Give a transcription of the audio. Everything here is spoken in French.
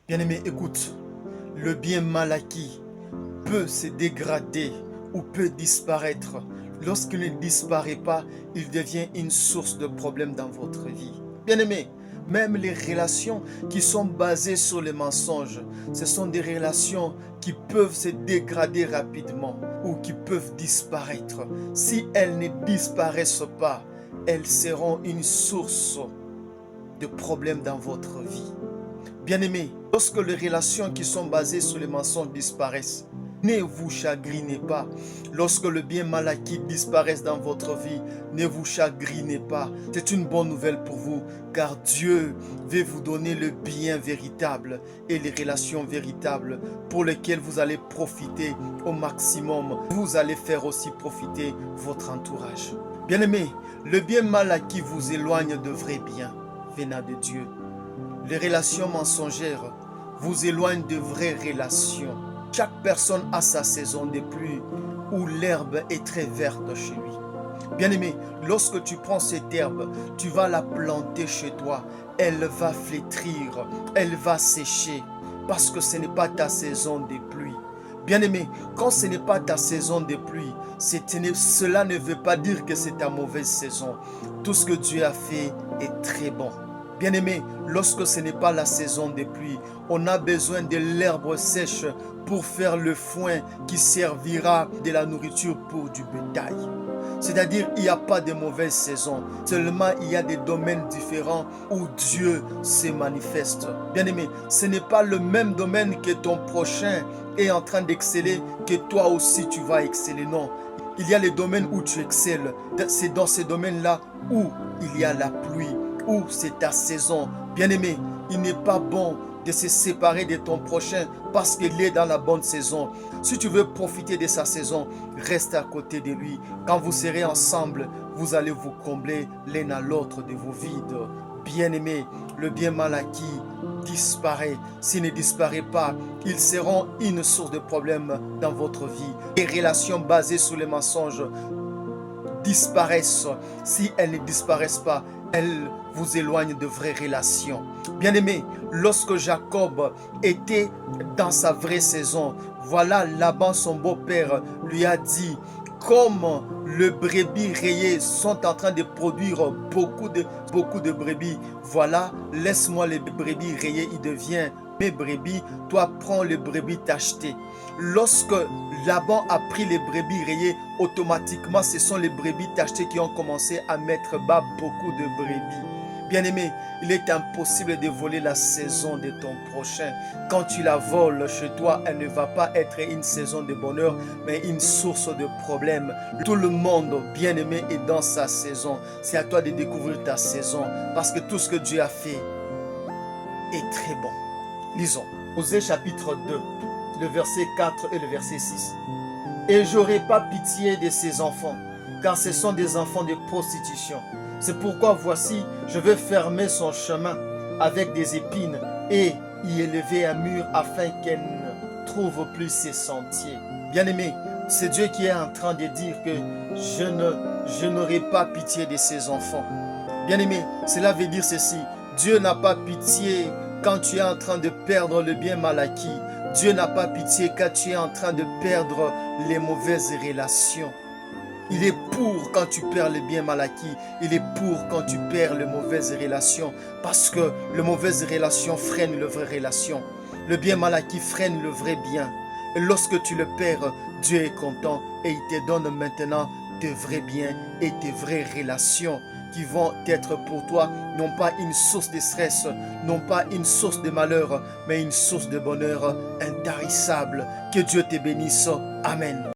Bien-aimé, écoute, le bien mal acquis peut se dégrader ou peut disparaître. Lorsqu'il ne disparaît pas, il devient une source de problèmes dans votre vie. Bien-aimé, même les relations qui sont basées sur les mensonges, ce sont des relations qui peuvent se dégrader rapidement ou qui peuvent disparaître. Si elles ne disparaissent pas, elles seront une source de problèmes dans votre vie. Bien-aimés, lorsque les relations qui sont basées sur les mensonges disparaissent, ne vous chagrinez pas. Lorsque le bien mal acquis disparaisse dans votre vie, ne vous chagrinez pas. C'est une bonne nouvelle pour vous, car Dieu veut vous donner le bien véritable et les relations véritables pour lesquelles vous allez profiter au maximum. Vous allez faire aussi profiter votre entourage. Bien-aimés, le bien mal acquis vous éloigne de vrais biens venant de Dieu. Les relations mensongères vous éloignent de vraies relations. Chaque personne a sa saison de pluie où l'herbe est très verte chez lui. Bien-aimé, lorsque tu prends cette herbe, tu vas la planter chez toi. Elle va flétrir, elle va sécher parce que ce n'est pas ta saison de pluie. Bien-aimé, quand ce n'est pas ta saison de pluie, cela ne veut pas dire que c'est ta mauvaise saison. Tout ce que Dieu a fait est très bon. Bien-aimé, lorsque ce n'est pas la saison des pluies, on a besoin de l'herbe sèche pour faire le foin qui servira de la nourriture pour du bétail. C'est-à-dire, il n'y a pas de mauvaise saison. Seulement, il y a des domaines différents où Dieu se manifeste. Bien-aimé, ce n'est pas le même domaine que ton prochain est en train d'exceller, que toi aussi tu vas exceller. Non. Il y a les domaines où tu excelles. C'est dans ces domaines-là où il y a la pluie, où c'est ta saison. Bien-aimé, il n'est pas bon de se séparer de ton prochain parce qu'il est dans la bonne saison. Si tu veux profiter de sa saison, reste à côté de lui. Quand vous serez ensemble, vous allez vous combler l'un à l'autre de vos vides. Bien-aimé, le bien mal acquis disparaît. S'il ne disparaît pas, ils seront une source de problèmes dans votre vie. Les relations basées sur les mensonges disparaissent. Si elles ne disparaissent pas, elles vous éloignent de vraies relations. Bien-aimé, lorsque Jacob était dans sa vraie saison, voilà Laban, son beau-père, lui a dit: comme les brebis rayées sont en train de produire beaucoup de brebis, voilà, laisse-moi les brebis rayées, il devient mes brebis, toi prends les brebis t'acheter. Lorsque Laban a pris les brebis rayées, automatiquement ce sont les brebis tachetées qui ont commencé à mettre bas beaucoup de brebis. Bien-aimé, il est impossible de voler la saison de ton prochain. Quand tu la voles chez toi, elle ne va pas être une saison de bonheur, mais une source de problèmes. Tout le monde, bien-aimé, est dans sa saison. C'est à toi de découvrir ta saison, parce que tout ce que Dieu a fait est très bon. Lisons. Osée chapitre 2, le verset 4 et le verset 6. Et j'aurai pas pitié de ces enfants, car ce sont des enfants de prostitution. C'est pourquoi voici, je vais fermer son chemin avec des épines et y élever un mur afin qu'elle ne trouve plus ses sentiers. Bien-aimé, c'est Dieu qui est en train de dire que je n'aurai pas pitié de ces enfants. Bien-aimé, cela veut dire ceci: Dieu n'a pas pitié quand tu es en train de perdre le bien mal acquis. Dieu n'a pas pitié quand tu es en train de perdre les mauvaises relations. Il est pour quand tu perds le bien mal acquis. Il est pour quand tu perds les mauvaises relations. Parce que les mauvaises relations freinent les vraies relations. Le bien mal acquis freine le vrai bien. Et lorsque tu le perds, Dieu est content et il te donne maintenant de vrais biens et de vraies relations qui vont être pour toi non pas une source de stress, non pas une source de malheur, mais une source de bonheur intarissable. Que Dieu te bénisse. Amen.